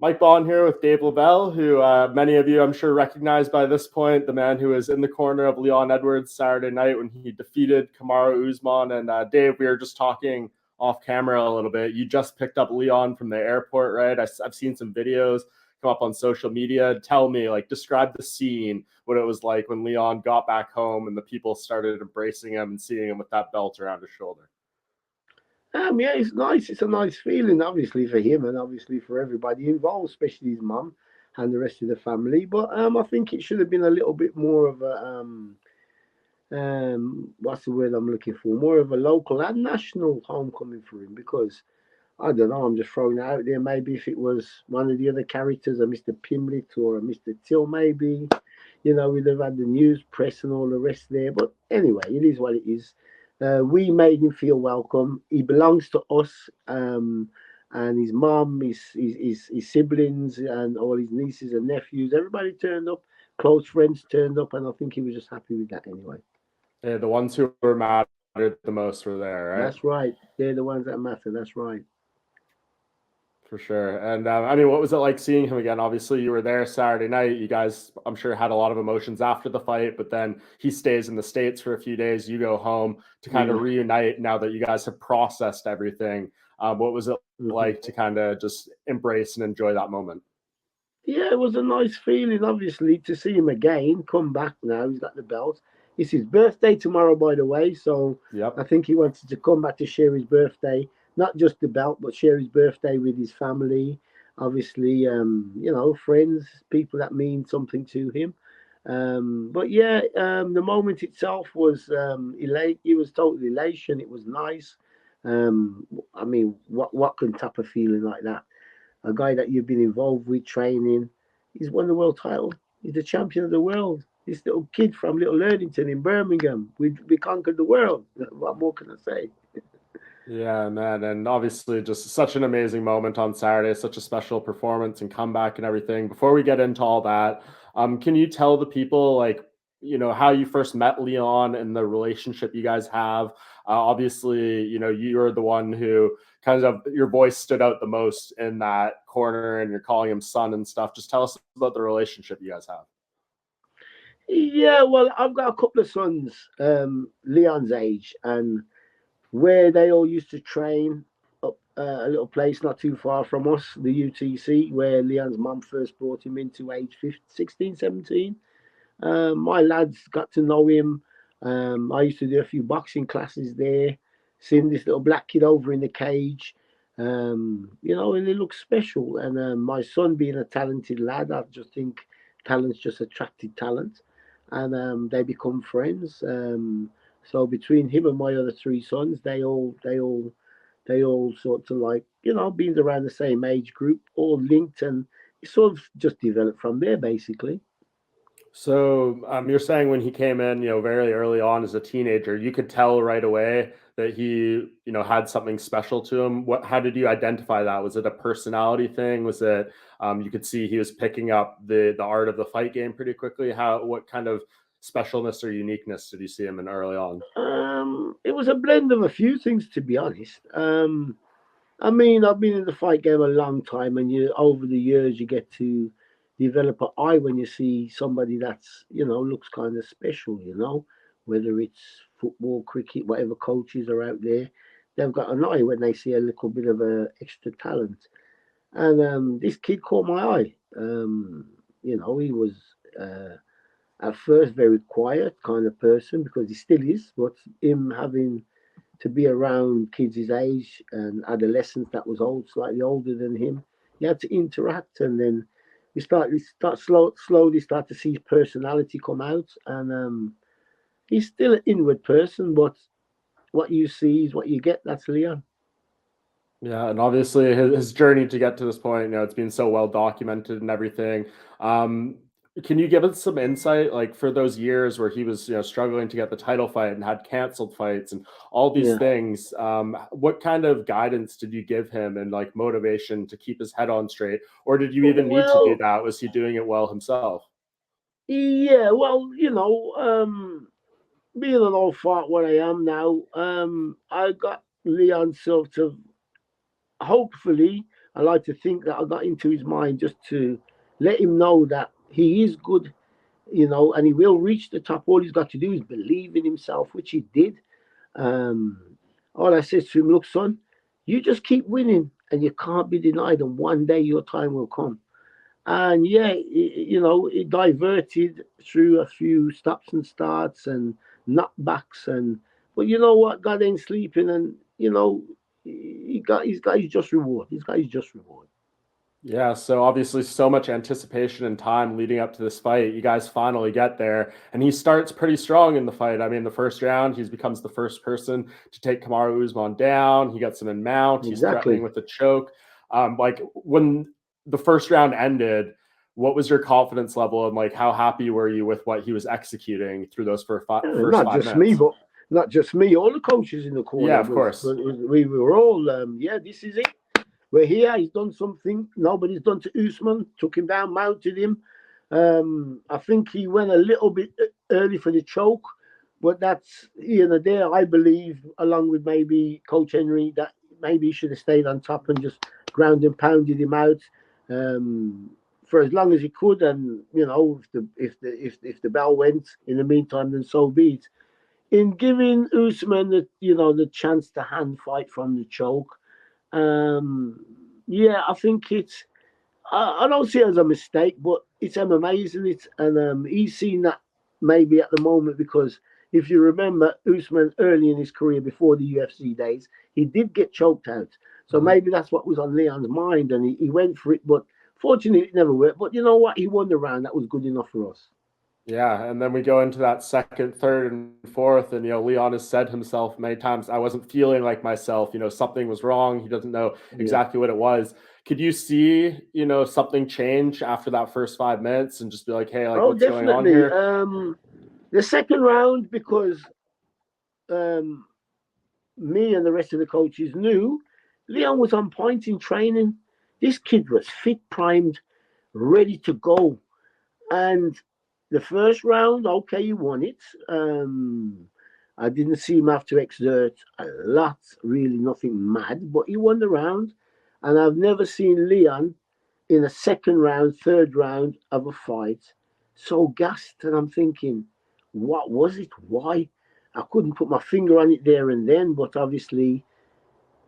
Mike Bohn here with Dave Lovell, who many of you I'm sure recognize by this point, the man who was in the corner of Leon Edwards Saturday night when he defeated Kamaru Usman. And Dave, we were just talking off camera a little bit. You just picked up Leon from the airport, right? I've seen some videos come up on social media. Tell me, describe the scene, what it was like when Leon got back home and the people started embracing him and seeing him with that belt around his shoulder. Yeah, it's nice. It's a nice feeling, obviously, for him and obviously for everybody involved, especially his mum and the rest of the family. But I think it should have been a little bit more of a what's the word I'm looking for? More of a local and national homecoming for him, because I don't know. I'm just throwing it out there. Maybe if it was one of the other characters, a Mr. Pimlet or a Mr. Till, maybe, we'd have had the news, press, and all the rest there. But anyway, it is what it is. We made him feel welcome. He belongs to us, and his mum, his siblings, and all his nieces and nephews. Everybody turned up. Close friends turned up, and I think he was just happy with that anyway. Yeah, the ones who were mattered the most were there, right? That's right. They're the ones that matter. That's right. For sure. And I mean, what was it like seeing him again? Obviously, you were there Saturday night. You guys, I'm sure, had a lot of emotions after the fight, but then he stays in the States for a few days. You go home to kind of reunite now that you guys have processed everything. What was it like to kind of just embrace and enjoy that moment? Yeah, it was a nice feeling, obviously, to see him again, come back now. He's got the belt. It's his birthday tomorrow, by the way. So Yep. I think he wanted to come back to share his birthday, not just the belt, but share his birthday with his family. Obviously, friends, people that mean something to him. But yeah, the moment itself was elate. It was total elation. It was nice. I mean, what can top a feeling like that? A guy that you've been involved with training. He's won the world title. He's the champion of the world. This little kid from Little Erdington in Birmingham. We conquered the world. What more can I say? Yeah, man. And obviously, just such an amazing moment on Saturday, such a special performance and comeback and everything. Before we get into all that, can you tell the people, how you first met Leon and the relationship you guys have? Obviously, you're the one who kind of, your voice stood out the most in that corner and you're calling him son and stuff. Just tell us about the relationship you guys have. Yeah, well, I've got a couple of sons, Leon's age, and where they all used to train up a little place not too far from us, the UTC, where Leon's mum first brought him into age 15, 16, 17. My lads got to know him. I used to do a few boxing classes there, seeing this little black kid over in the cage, and he looks special. And my son, being a talented lad, I just think talent's just attracted talent, and they become friends. So between him and my other three sons, they all sort of being around the same age group, all linked, and it sort of just developed from there, basically. So you're saying when he came in, very early on as a teenager, you could tell right away that he, had something special to him. How did you identify that? Was it a personality thing? Was it you could see he was picking up the art of the fight game pretty quickly? What kind of specialness or uniqueness did you see him in early on? It was a blend of a few things, to be honest. I mean, I've been in the fight game a long time, and over the years you get to develop an eye when you see somebody that's looks kind of special. Whether it's football, cricket, whatever coaches are out there, they've got an eye when they see a little bit of extra talent. And this kid caught my eye. He was at first very quiet kind of person, because he still is, but him having to be around kids his age and adolescents that was slightly older than him. He had to interact, and then slowly start to see his personality come out. And he's still an inward person, but what you see is what you get. That's Leon. Yeah, and obviously his journey to get to this point, it's been so well documented and everything. Can you give us some insight, for those years where he was, struggling to get the title fight and had canceled fights and all these Yeah. things? What kind of guidance did you give him and motivation to keep his head on straight, or did you even need to do Well, that? Was he doing it well himself? yeah. Well, being an old fart what I am now, I got Leon sort of hopefully I like to think that I got into his mind just to let him know that he is good, and he will reach the top. All he's got to do is believe in himself, which he did. Um, all I said to him, look, son, you just keep winning, and you can't be denied. And one day your time will come. And yeah, it diverted through a few stops and starts and knockbacks, but you know what? God ain't sleeping, and he's got his just reward. He's got his just reward. Yeah, so obviously so much anticipation and time leading up to this fight. You guys finally get there, and he starts pretty strong in the fight. I mean, the first round, he becomes the first person to take Kamaru Usman down. He gets him in mount. He's Exactly. threatening with a choke. Like when the first round ended, what was your confidence level, and like how happy were you with what he was executing through those first Not 5 just minutes? me, but not just me. All the coaches in the corner. Yeah, of course. We were all, this is it. We're here. He's done something nobody's done to Usman. Took him down, mounted him. I think he went a little bit early for the choke, but that's here and there. I believe, along with maybe Coach Henry, that maybe he should have stayed on top and just ground and pounded him out for as long as he could. And if the bell went in the meantime, then so be it. In giving Usman the chance to hand fight from the choke. I think it's. I don't see it as a mistake, but it's MMA, isn't it? And he's seen that maybe at the moment because if you remember Usman early in his career before the UFC days, he did get choked out. So maybe that's what was on Leon's mind, and he went for it. But fortunately, it never worked. But you know what? He won the round. That was good enough for us. Yeah, and then we go into that second, third, and fourth, and Leon has said himself many times, "I wasn't feeling like myself. Something was wrong. He doesn't know exactly what it was." Could you see, something change after that first 5 minutes and just be like, "Hey, what's definitely. going on here?" The second round, because me and the rest of the coaches knew Leon was on point in training. This kid was fit, primed, ready to go, and the first round, okay, you won it. I didn't see him have to exert a lot, really nothing mad, but he won the round. And I've never seen Leon in a second round, third round of a fight so gassed. And I'm thinking, what was it? Why? I couldn't put my finger on it there and then, but obviously,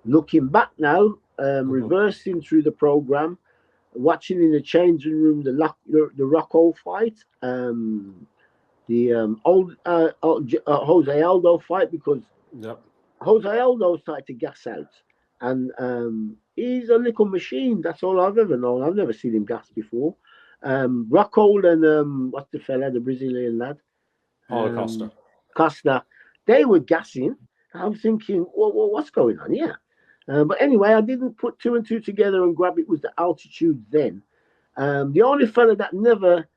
looking back now, reversing through the program, watching in the changing room the Rocco fight, the Jose Aldo fight, because Jose Aldo started to gas out, and he's a little machine. That's all I've ever known. I've never seen him gas before. Rocco and what's the fella, the Brazilian lad, Costa, they were gassing. I'm thinking, well, what's going on here? But anyway, I didn't put two and two together and grab it was the altitude then. The only fella that never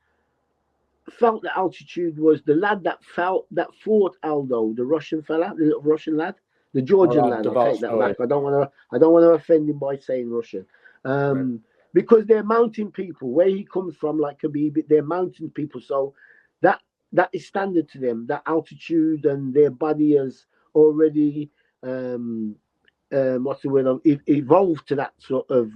felt the altitude was the lad that fought Aldo, the Russian fella, the little Russian lad, the Georgian lad. I'll take that back. I don't want to offend him by saying Russian. Because they're mountain people. Where he comes from, like Khabib, they're mountain people. So that is standard to them. That altitude and their body has already what's the word? Evolved to that sort of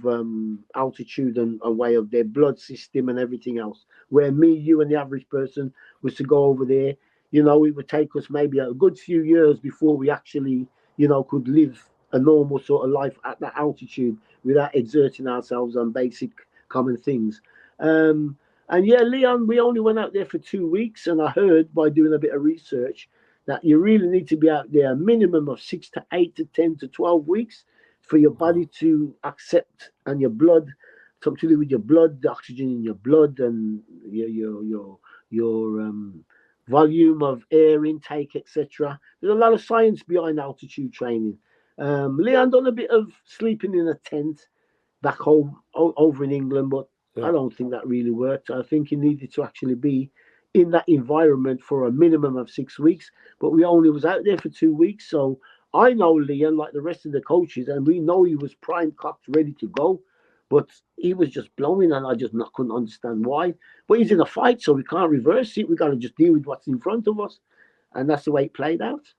altitude and way of their blood system and everything else. Where me, you, and the average person was to go over there, it would take us maybe a good few years before we actually, could live a normal sort of life at that altitude without exerting ourselves on basic common things. And yeah, Leon, we only went out there for 2 weeks, and I heard by doing a bit of research that you really need to be out there a minimum of 6 to 8 to 10 to 12 weeks for your body to accept, and your blood, something to do with your blood, the oxygen in your blood, and your volume of air intake, etc. There's a lot of science behind altitude training. Leon done a bit of sleeping in a tent back home over in England, but I don't think that really worked. I think he needed to actually be in that environment for a minimum of 6 weeks, but we only was out there for 2 weeks. So I know Leon, like the rest of the coaches, and we know he was prime cocked, ready to go, but he was just blowing, and I just couldn't understand why. But he's in a fight, so we can't reverse it. We got to just deal with what's in front of us, and that's the way it played out.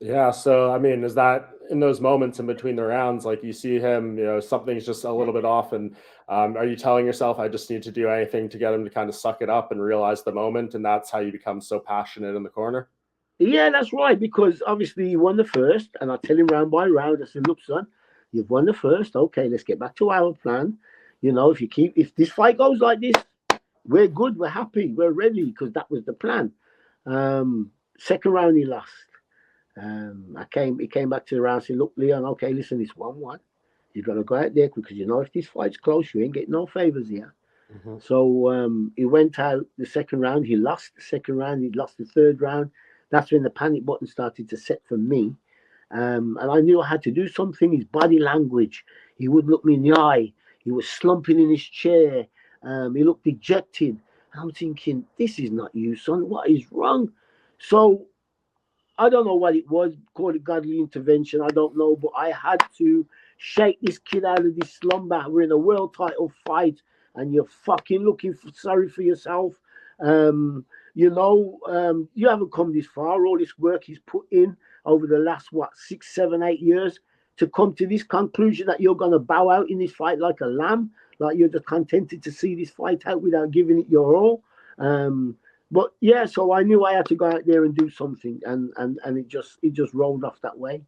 Yeah. So, I mean, is that in those moments in between the rounds, like you see him, something's just a little bit off, and are you telling yourself, I just need to do anything to get him to kind of suck it up and realize the moment, and that's how you become so passionate in the corner? Yeah, that's right. Because obviously he won the first, and I tell him round by round, I said, "Look, son, you've won the first. Okay, let's get back to our plan. If this fight goes like this, we're good, we're happy, we're ready." Because that was the plan. Second round, he lost. He came back to the round and said, "Look, Leon, okay, listen, it's 1-1. You're gonna go out there because if this fight's close, you ain't getting no favors here." Hmm. So he went out the second round. He lost the second round. He lost the third round. That's when the panic button started to set for me. And I knew I had to do something. His body language. He wouldn't look me in the eye. He was slumping in his chair. He looked dejected. I'm thinking, this is not you, son. What is wrong? So I don't know what it was. Call it godly intervention. I don't know. But I had to shake this kid out of this slumber. We're in a world title fight, and you're fucking sorry for yourself. You haven't come this far. All this work he's put in over the last 6, 7, 8 years to come to this conclusion that you're going to bow out in this fight like a lamb, like you're just contented to see this fight out without giving it your all. But yeah, so I knew I had to go out there and do something, and it just rolled off that way.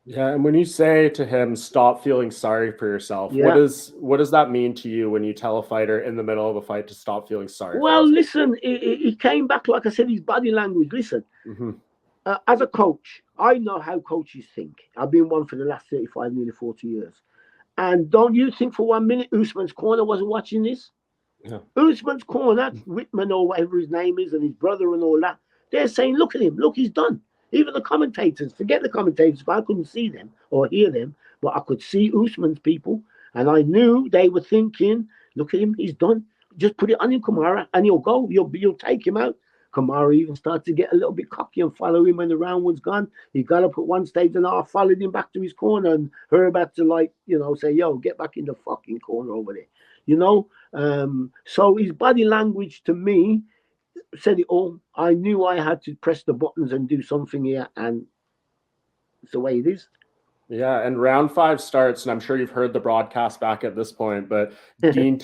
Yeah, and when you say to him, "Stop feeling sorry for yourself," what Yeah. does that mean to you when you tell a fighter in the middle of a fight to stop feeling sorry for Well, themselves? listen, he came back, like I said, his body language. Listen, Hmm. as a coach, I know how coaches think. I've been one for the last 35, nearly 40 years. And don't you think for 1 minute Usman's corner wasn't watching this? Yeah. Usman's corner, Whitman or whatever his name is, and his brother and all that, they're saying, "Look at him, look, he's done." Even the commentators, forget the commentators, but I couldn't see them or hear them, but I could see Usman's people, and I knew they were thinking, "Look at him, he's done. Just put it on him, Kamara, and he'll go. You'll take him out." Kamara even started to get a little bit cocky and follow him when the round was gone. He got up at one stage and I followed him back to his corner, and Herb had to, say, "Yo, get back in the fucking corner over there." You know, so his body language to me said it all. I knew I had to press the buttons and do something here, and it's the way it is. Yeah, and round five starts, and I'm sure you've heard the broadcast back at this point, but Dean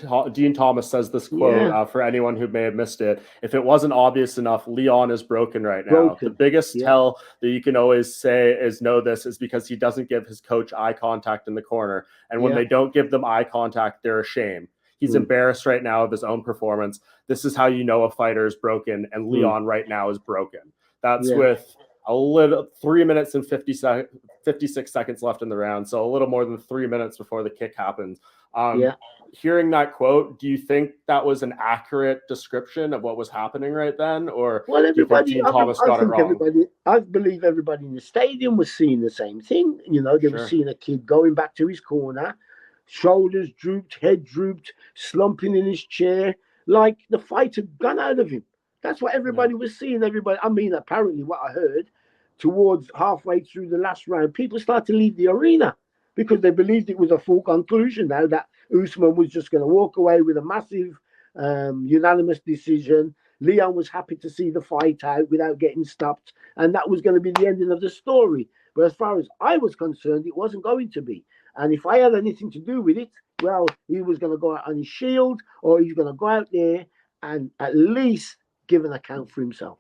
Thomas says this quote, Yeah, for anyone who may have missed it: "If it wasn't obvious enough, Leon is broken right now. The broken. biggest Yeah, tell that you can always say is know this is because he doesn't give his coach eye contact in the corner, and when yeah. they don't give them eye contact, they're ashamed. He's Mm, embarrassed right now of his own performance. This is how you know a fighter is broken, and mm, Leon right now is broken." That's yeah, with a little 3 minutes and 56 seconds left in the round, so a little more than 3 minutes before the kick happens. yeah. Hearing that quote, do you think that was an accurate description of what was happening right then, or Well, do you think everybody, Dean Thomas I got it think wrong? everybody, I believe everybody in the stadium was seeing the same thing. They were Sure. seeing a kid going back to his corner, shoulders drooped, head drooped, slumping in his chair, like the fight had gone out of him. That's what Yeah. everybody was seeing. Everybody, I mean, apparently, what I heard towards halfway through the last round, people started to leave the arena because they believed it was a full conclusion now that Usman was just going to walk away with a massive unanimous decision. Leon was happy to see the fight out without getting stopped, and that was going to be the ending of the story. But as far as I was concerned, it wasn't going to be. And if I had anything to do with it, well, he was going to go out on his shield, or he's going to go out there and at least give an account for himself.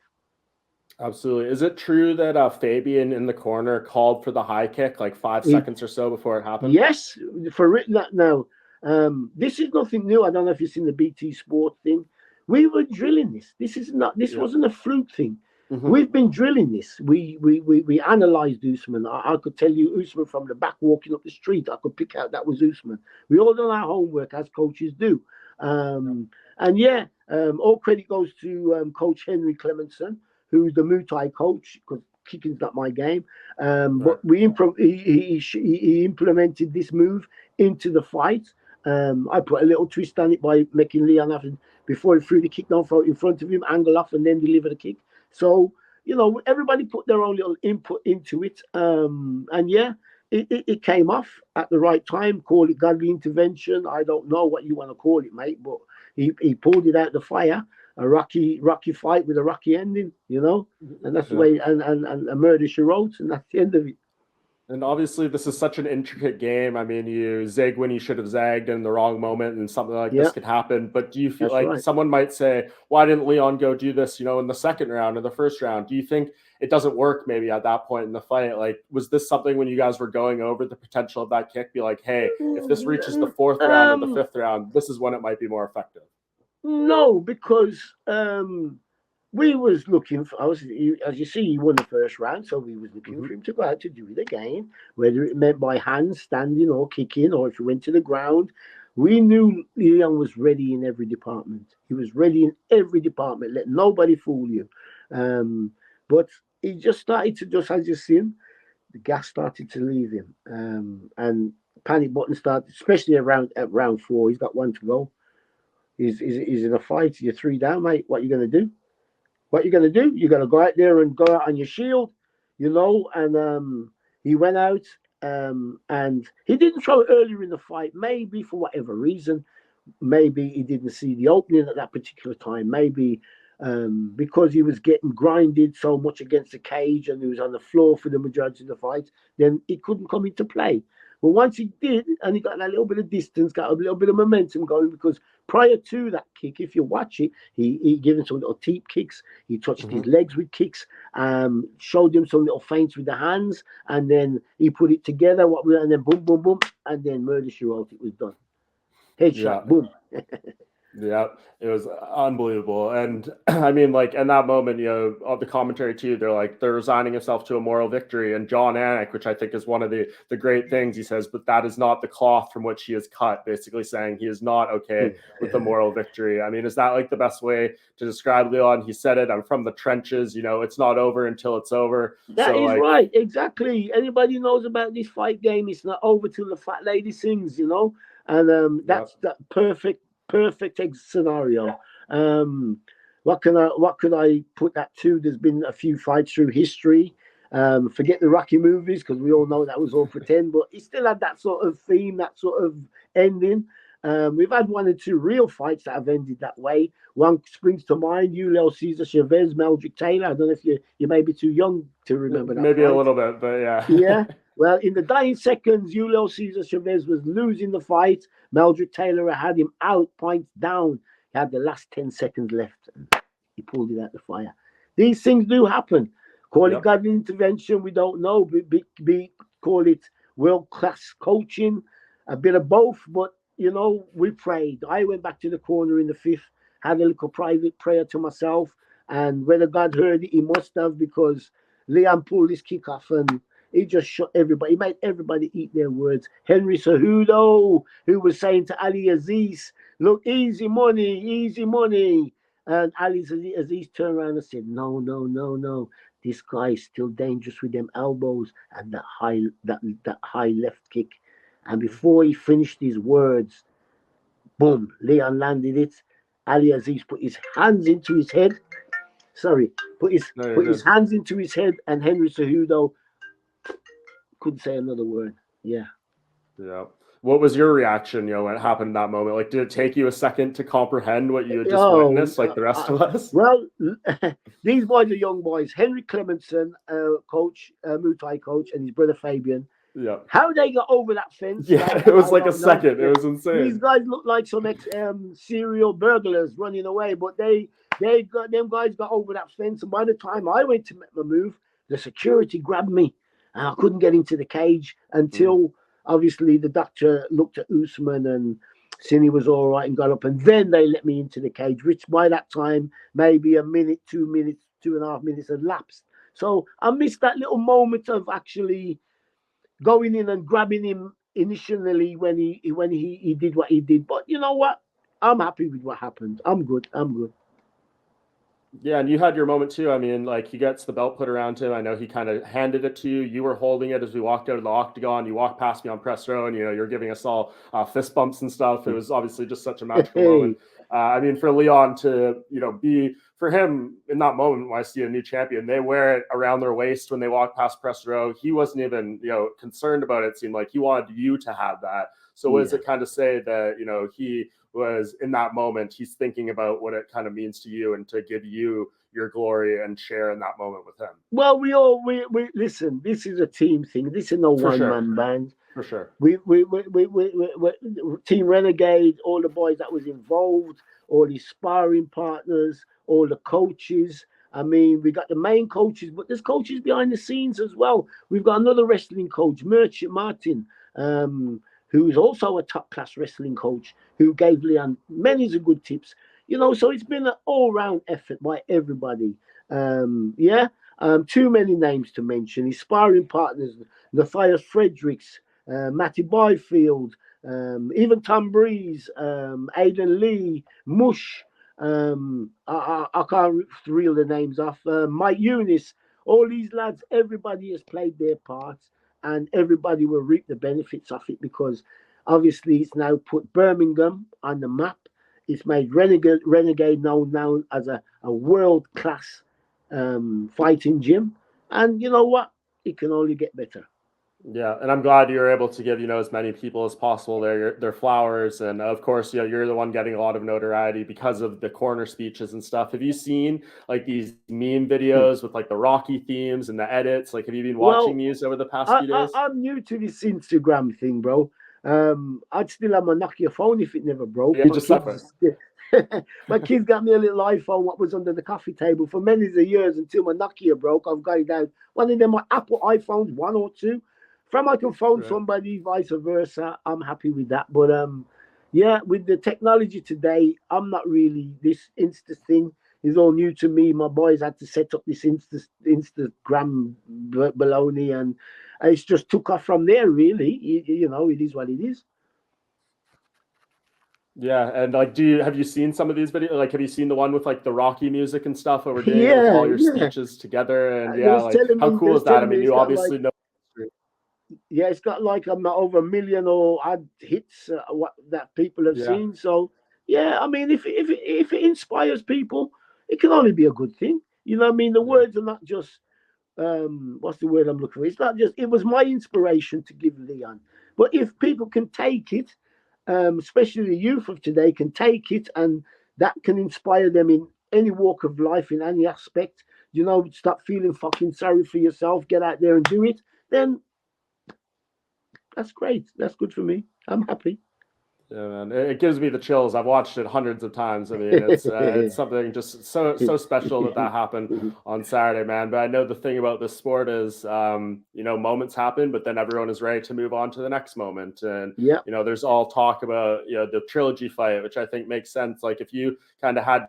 Absolutely. Is it true that Fabian in the corner called for the high kick like five He, seconds or so before it happened? yes, for written that now. This is nothing new. I don't know if you've seen the BT Sport thing. We were drilling this. This is not. This Yeah. wasn't a fluke thing. Hmm. We've been drilling this. We analysed Usman. I could tell you Usman from the back walking up the street. I could pick out that was Usman. We all done our homework as coaches do. And yeah, all credit goes to Coach Henry Clementson, who's the Muay Thai coach, because kicking's not my game. Right. But he implemented this move into the fight. I put a little twist on it by making Leon have to, before he threw the kick down in front of him, angle off and then deliver the kick. So, everybody put their own little input into it. And yeah, it came off at the right time. Call it godly intervention. I don't know what you want to call it, mate, but he pulled it out the fire. a rocky fight with a rocky ending, you know, and that's the way. And a murder she wrote, and that's the end of it. And obviously, this is such an intricate game. I mean, you zig when you should have zagged in the wrong moment, and something like this could happen. But do you feel like someone might say, why didn't Leon go do this, in the second round or the first round? Do you think it doesn't work maybe at that point in the fight? Like, was this something when you guys were going over the potential of that kick? Be like, hey, if this reaches the fourth round or the fifth round, this is when it might be more effective. No, because we was looking for, obviously, as you see, he won the first round, so we was looking for him to go out to do it again, whether it meant by hand, standing or kicking, or if he went to the ground. We knew Leon was ready in every department. He was ready in every department. Let nobody fool you. But he just started to, just as you've seen, the gas started to leave him. And panic button started, especially at round 4. He's got 1 to go. He's in a fight. You're 3 down, mate. What are you going to do? What you're going to do? You're going to go out there and go out on your shield, and he went out and he didn't throw it earlier in the fight, maybe for whatever reason. Maybe he didn't see the opening at that particular time. Maybe because he was getting grinded so much against the cage and he was on the floor for the majority of the fight, then it couldn't come into play. But once he did, and he got that little bit of distance, got a little bit of momentum going, because prior to that kick, if you watch it, he gave him some little teep kicks. He touched his legs with kicks, showed him some little feints with the hands, and then he put it together, and then boom, boom, boom, and then murder she wrote, it was done. Headshot, boom. Yeah, it was unbelievable. And I mean, like, in that moment, of the commentary too, they're resigning himself to a moral victory. And John Anik, which I think is one of the great things, he says, but that is not the cloth from which he is cut, basically saying he is not okay with the moral victory. I mean, is that like the best way to describe Leon? He said it, I'm from the trenches, it's not over until it's over. That is right, exactly. Anybody knows about this fight game, it's not over till the fat lady sings, and that's that perfect scenario. What can I put that to? There's been a few fights through history. Forget the Rocky movies, because we all know that was all pretend, but it still had that sort of theme, that sort of ending. We've had 1 or 2 real fights that have ended that way. One springs to mind, Julio Cesar Chavez, Meldrick Taylor. I don't know if you may be too young to remember that. Maybe fight. A little bit, but yeah. Yeah. Well, in the dying seconds, Julio Cesar Chavez was losing the fight. Meldrick Taylor had him out, points down. He had the last 10 seconds left. And he pulled it out the fire. These things do happen. Call it God intervention, we don't know. Call it world-class coaching, a bit of both. But, we prayed. I went back to the corner in the 5th, had a little private prayer to myself. And whether God heard it, he must have, because Leon pulled his kick off and he just shot everybody. He made everybody eat their words. Henry Cejudo, who was saying to Ali Aziz, look, easy money. And Ali Aziz turned around and said, no. This guy is still dangerous with them elbows and that high left kick. And before he finished his words, boom, Leon landed it. Ali Aziz put his hands into his head. Put his hands into his head, and Henry Cejudo couldn't say another word. Yeah. What was your reaction, when it happened in that moment? Like, did it take you a second to comprehend what you had just witnessed, like the rest of us? Well, these boys are young boys. Henry Clementson, coach, Muay Thai coach, and his brother Fabian. Yeah. How they got over that fence? Yeah, it was like a second. It was insane. These guys look like some serial burglars running away, but them guys got over that fence. And by the time I went to make my move, the security grabbed me, and I couldn't get into the cage until obviously the doctor looked at Usman and seen he was all right and got up, and then they let me into the cage, which by that time maybe a minute, 2 minutes, 2.5 minutes had lapsed. So I missed that little moment of actually going in and grabbing him initially when he did what he did. But you know what? I'm happy with what happened. I'm good. Yeah, and you had your moment too. I mean, like, he gets the belt put around him. I know he kind of handed it to you. You were holding it as we walked out of the octagon. You walked past me on press row, and you're giving us all fist bumps and stuff. It was obviously just such a magical moment. I mean, for Leon to be, for him in that moment when I see a new champion, they wear it around their waist when they walk past press row. He wasn't even concerned about it. It seemed like he wanted you to have that. So what does it kind of say that he was in that moment, he's thinking about what it kind of means to you and to give you your glory and share in that moment with him. Well, we listen. This is a team thing. This is no one-man band. For sure. We Team Renegade, all the boys that was involved, all the sparring partners, all the coaches. I mean, we got the main coaches, but there's coaches behind the scenes as well. We've got another wrestling coach, Merchant Martin, who's also a top-class wrestling coach, who gave Leon many good tips. You know, so it's been an all-round effort by everybody. Too many names to mention. His sparring partners, Matthias Fredericks, Matty Byfield, even Tom Breeze, Aidan Lee, Mush. I can't reel the names off. Mike Eunice, all these lads, everybody has played their parts, and everybody will reap the benefits of it, because obviously it's now put Birmingham on the map. It's made Renegade known now as a world-class fighting gym. And you know what? It can only get better. Yeah, and I'm glad you're able to give, as many people as possible their flowers. And of course, you're the one getting a lot of notoriety because of the corner speeches and stuff. Have you seen like these meme videos with like the Rocky themes and the edits? Like, have you been watching these over the past few days? I'm new to this Instagram thing, bro. I'd still have my Nokia phone if it never broke. My kids got me a little iPhone, what was under the coffee table for many years until my Nokia broke. I've got it down. One of them, my Apple iPhones, 1 or 2. From I can phone somebody, vice versa. I'm happy with that. But with the technology today, I'm not really, this Insta thing is all new to me. My boys had to set up this Instagram baloney, and it's just took off from there, really. It is what it is. Yeah, and like, have you seen some of these videos? Like, have you seen the one with like the Rocky music and stuff where we're doing it with all your speeches together? And how cool is that? I mean, you obviously know. Yeah, it's got like over 1 million or odd hits that people have seen. So yeah, I mean, if it inspires people, it can only be a good thing. You know what I mean? The words are not just what's the word I'm looking for? It's not just, it was my inspiration to give Leon. But if people can take it, especially the youth of today can take it, and that can inspire them in any walk of life, in any aspect, stop feeling fucking sorry for yourself, get out there and do it, then that's great. That's good for me. I'm happy. Yeah, man, it gives me the chills. I've watched it hundreds of times. I mean, it's something just so special that happened on Saturday, man. But I know the thing about this sport is, moments happen, but then everyone is ready to move on to the next moment. And there's all talk about the trilogy fight, which I think makes sense. Like, if you kind of had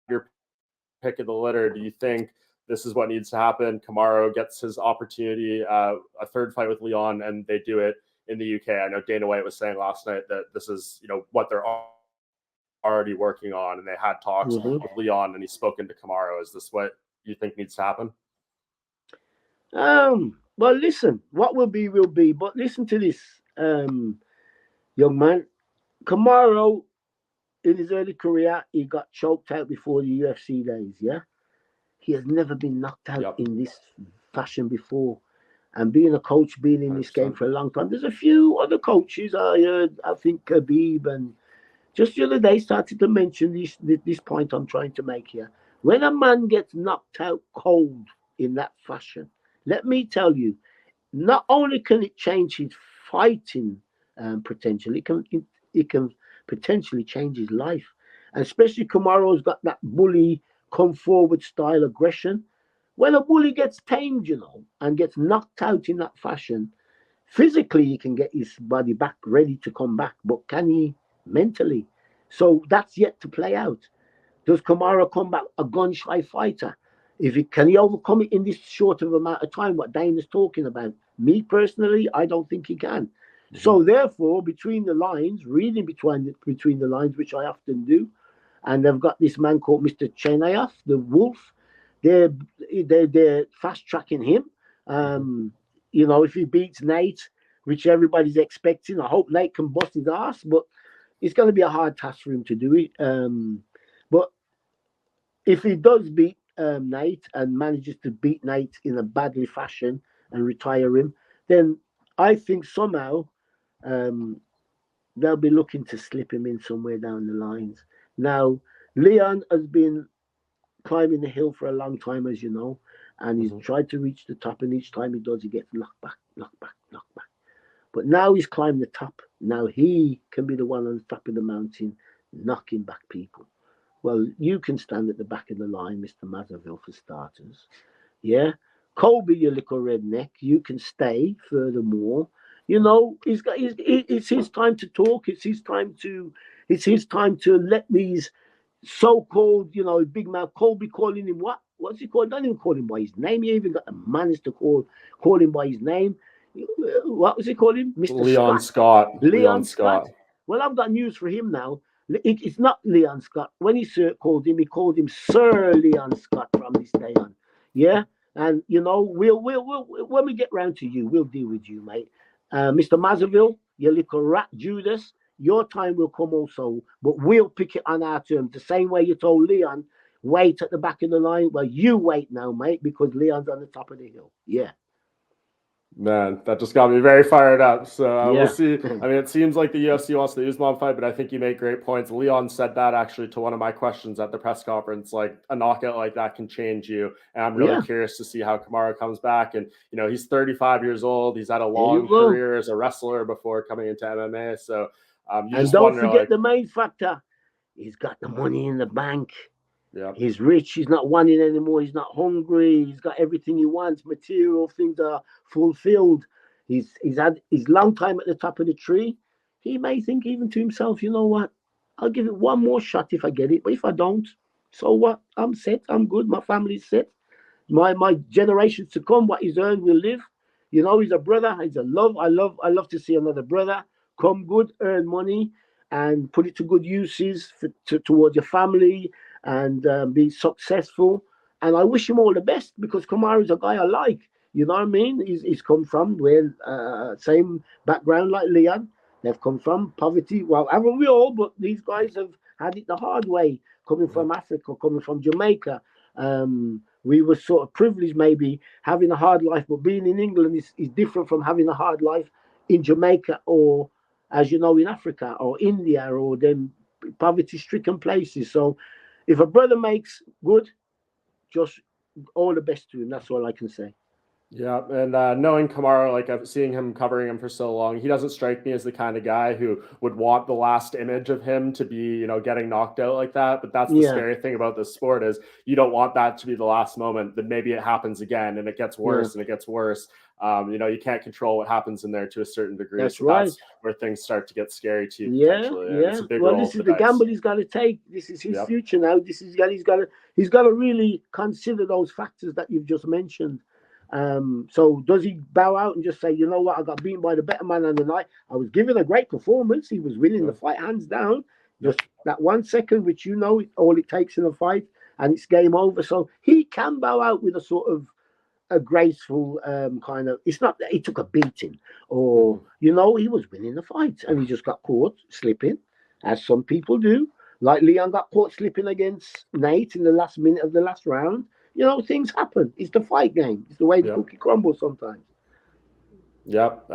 your pick of the litter, do you think this is what needs to happen? Kamaru gets his opportunity, a third fight with Leon, and they do it in the UK. I know Dana White was saying last night that this is, what they're already working on, and they had talks with Leon, and he's spoken to Kamaru. Is this what you think needs to happen? Well, listen, what will be, will be. But listen to this, young man. Kamaru, in his early career, he got choked out before the UFC days, yeah? He has never been knocked out in this fashion before. And being a coach, being in this game for a long time, there's a few other coaches I heard. I think Khabib, and just the other day started to mention this point I'm trying to make here. When a man gets knocked out cold in that fashion, let me tell you, not only can it change his fighting potential, it can potentially change his life. And especially Kamaru's got that bully, come forward style aggression. When a bully gets tamed, and gets knocked out in that fashion, physically he can get his body back ready to come back, but can he mentally? So that's yet to play out. Does Kamaru come back a gun-shy fighter? Can he overcome it in this short of amount of time, what Dana's talking about? Me personally, I don't think he can. So therefore, between the lines, reading between the lines, which I often do, and they've got this man called Mr. Chimaev, the Wolf. They're fast tracking him. If he beats Nate, which everybody's expecting, I hope Nate can bust his ass, but it's going to be a hard task for him to do it. But if he does beat Nate and manages to beat Nate in a badly fashion and retire him, then I think somehow they'll be looking to slip him in somewhere down the lines. Now, Leon has been climbing the hill for a long time, as you know, and he's tried to reach the top, and each time he does, he gets knocked back, knocked back, knocked back. But now he's climbed the top. Now he can be the one on the top of the mountain, knocking back people. Well, you can stand at the back of the line, Mr. Masvidal, for starters. Yeah, Colby, you little redneck, you can stay. Furthermore, you know it's his time to talk. It's his time to let these so-called, big man Colby calling him what? What's he called? Don't even call him by his name. He even got the manners to call him by his name. What was he called him? Mr. Leon Scott. Scott. Leon Scott. Well, I've got news for him now. It's not Leon Scott. When he called him, he called him Sir Leon Scott from this day on. Yeah, and we'll when we get round to you, we'll deal with you, mate. Mr. Masvidal, you little rat Judas. Your time will come also, but we'll pick it on our terms. The same way you told Leon, wait at the back of the line. Well, you wait now, mate, because Leon's on the top of the hill. Yeah. Man, that just got me very fired up. So we'll Yeah. see. I mean, it seems like the UFC wants the Usman fight, but I think you make great points. Leon said that actually to one of my questions at the press conference. Like, a knockout like that can change you. And I'm really curious to see how Kamaru comes back. And, he's 35 years old. He's had a long career as a wrestler before coming into MMA. So you and just don't wonder, forget the main factor. He's got the money in the bank. Yeah. He's rich. He's not wanting anymore. He's not hungry. He's got everything he wants. Material things are fulfilled. He's had his long time at the top of the tree. He may think even to himself, you know what? I'll give it one more shot if I get it. But if I don't, so what? I'm set. I'm good. My family's set. My generations to come, what he's earned will live. He's a brother. He's a love. I love to see another brother come good, earn money, and put it to good uses towards your family and be successful. And I wish him all the best because Kamaru's a guy I like. You know what I mean? He's come from same background like Leon. They've come from poverty. Well, haven't we all? But these guys have had it the hard way, coming from Africa, coming from Jamaica. We were sort of privileged, maybe having a hard life, but being in England is different from having a hard life in Jamaica or, as you know, in Africa or India or them poverty-stricken places. So, if a brother makes good, just all the best to him. That's all I can say. Yeah, and knowing Kamaru, like seeing him covering him for so long, he doesn't strike me as the kind of guy who would want the last image of him to be, getting knocked out like that. But that's the scary thing about this sport is you don't want that to be the last moment. Then maybe it happens again, and it gets worse and it gets worse. You can't control what happens in there to a certain degree. That's right. That's where things start to get scary too. Yeah. It's a big well, this is the gamble he's got to take. This is his future now. He's got to really consider those factors that you've just mentioned. So does he bow out and just say, you know what, I got beaten by the better man on the night. I was given a great performance. He was winning the fight hands down. Just that 1 second, which all it takes in a fight, and it's game over. So he can bow out with a sort of a graceful kind of. It's not that he took a beating or he was winning the fight and he just got caught slipping, as some people do. Like Leon got caught slipping against Nate in the last minute of the last round. Things happen. It's the fight game. It's the way the cookie crumbles sometimes. Yep,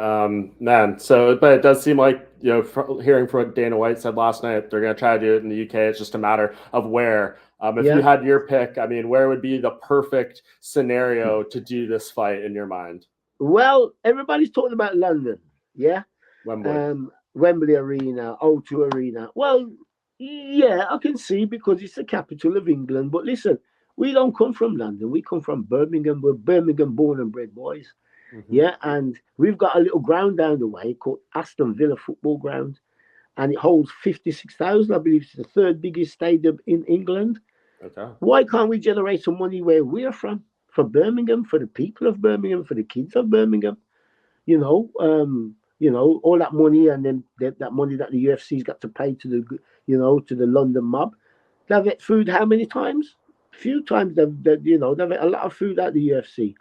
man. So, but it does seem like, hearing from what Dana White said last night, they're going to try to do it in the UK. It's just a matter of where. If you had your pick, I mean, where would be the perfect scenario to do this fight in your mind? Well, everybody's talking about London. Yeah. Wembley Arena, O2 Arena. Well, yeah, I can see because it's the capital of England. But listen, we don't come from London. We come from Birmingham. We're Birmingham born and bred boys. Yeah, and we've got a little ground down the way called Aston Villa Football Ground, and it holds 56,000. I believe it's the third biggest stadium in England. Okay. Why can't we generate some money where we're from? For Birmingham, for the people of Birmingham, for the kids of Birmingham. All that money, and then that money that the UFC's got to pay to the London mob. They've had food how many times? A few times. They've had a lot of food at the UFC.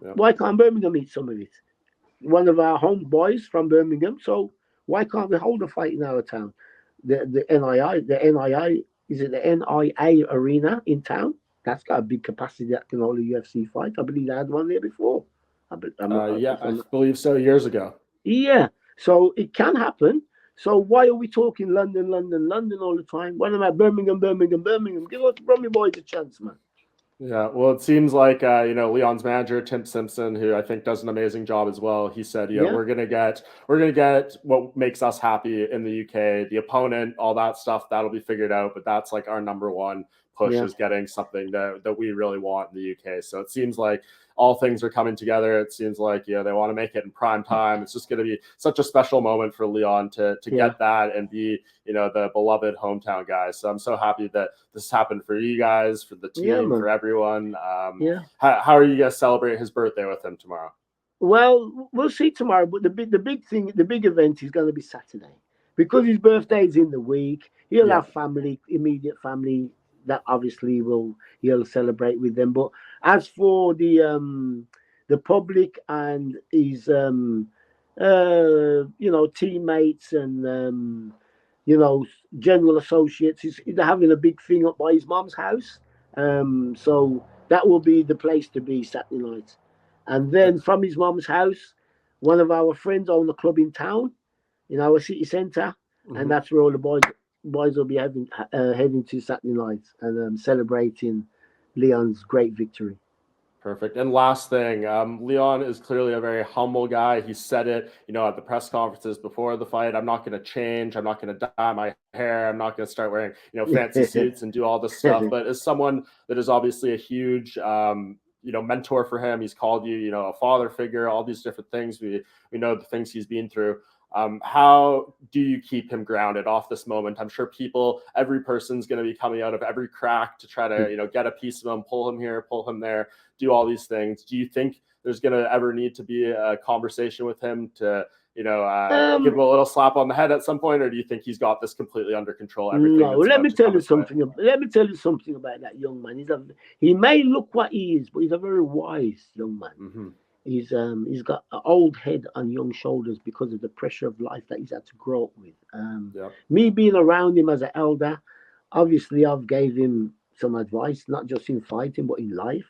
Yep. Why can't Birmingham eat some of it? One of our homeboys from Birmingham. So why can't we hold a fight in our town? The NII, is it the NIA Arena in town? That's got a big capacity that can hold a UFC fight. I believe they had one there before. I believe so, years ago. Yeah, so it can happen. So why are we talking London, London, London all the time? What about Birmingham, Birmingham, Birmingham? Give us Brummy boys a chance, man. Yeah, well, it seems like Leon's manager Tim Simpson, who I think does an amazing job as well. He said, Yeah. we're gonna get what makes us happy in the UK. The opponent, all that stuff, that'll be figured out. But that's like our number one push is getting something that we really want in the UK. So it seems like all things are coming together. It seems like they want to make it in prime time. It's just going to be such a special moment for Leon to get that and be the beloved hometown guy. So I'm so happy that this happened for you guys, for the team, for everyone. How are you guys celebrating his birthday with him tomorrow? Well, we'll see tomorrow. But the big event is going to be Saturday because his birthday is in the week. He'll have family, immediate family. That obviously he'll celebrate with them. But as for the public and his teammates and general associates, they're having a big thing up by his mom's house. So that will be the place to be Saturday night. And then from his mom's house, one of our friends own a club in town, in our city centre, and that's where all the boys will be heading to Saturday night and celebrating Leon's great victory. Perfect. And last thing, Leon is clearly a very humble guy. He said it, at the press conferences before the fight. I'm not going to change. I'm not going to dye my hair. I'm not going to start wearing, fancy suits and do all this stuff. But as someone that is obviously a huge, mentor for him, he's called you, a father figure, all these different things. We know the things he's been through. How do you keep him grounded off this moment? I'm sure every person's going to be coming out of every crack to try to, get a piece of him, pull him here, pull him there, do all these things. Do you think there's going to ever need to be a conversation with him to, give him a little slap on the head at some point, or do you think he's got this completely under control? Let me tell you something about that young man. He may look what he is, but he's a very wise young man. Mm-hmm. He's got an old head on young shoulders because of the pressure of life that he's had to grow up with. Me being around him as an elder, obviously I've gave him some advice, not just in fighting, but in life,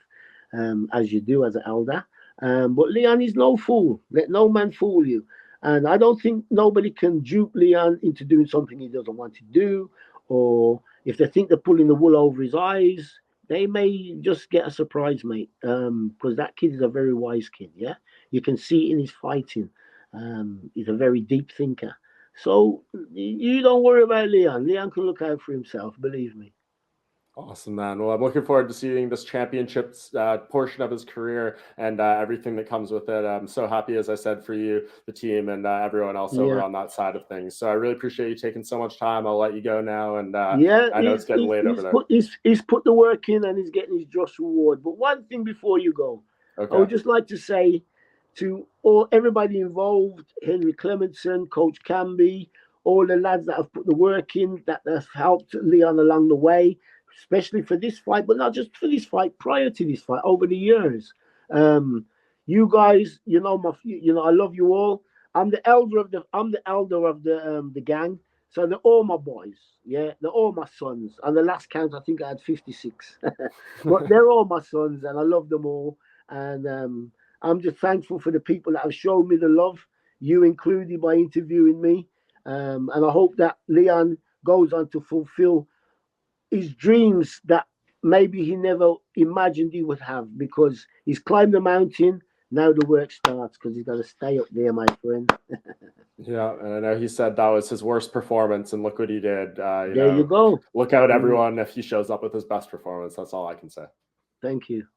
as you do as an elder. But Leon is no fool. Let no man fool you. And I don't think nobody can dupe Leon into doing something he doesn't want to do. Or if they think they're pulling the wool over his eyes, they may just get a surprise, mate, because that kid is a very wise kid, yeah? You can see in his fighting. He's a very deep thinker. So you don't worry about Leon. Leon can look out for himself, believe me. Awesome, man. Well, I'm looking forward to seeing this championships portion of his career and everything that comes with it. I'm so happy, as I said, for you, the team, and everyone else over on that side of things. So I really appreciate you taking so much time. I'll let you go now. And I know it's getting late over there. He's put the work in and he's getting his just reward. But one thing before you go, I would just like to say to everybody involved, Henry Clementson, Coach Camby, all the lads that have put the work in, that have helped Leon along the way, especially for this fight, but not just for this fight, prior to this fight, over the years. You guys, I love you all. I'm the elder of the gang. So they're all my boys. Yeah, they're all my sons. And the last count, I think I had 56. But they're all my sons, and I love them all. And I'm just thankful for the people that have shown me the love, you included, by interviewing me. And I hope that Leon goes on to fulfill his dreams that maybe he never imagined he would have, because he's climbed the mountain. Now the work starts, because he's got to stay up there, my friend. Yeah, and I know he said that was his worst performance, and look what he did. There you go. Look out, everyone, if he shows up with his best performance. That's all I can say. Thank you.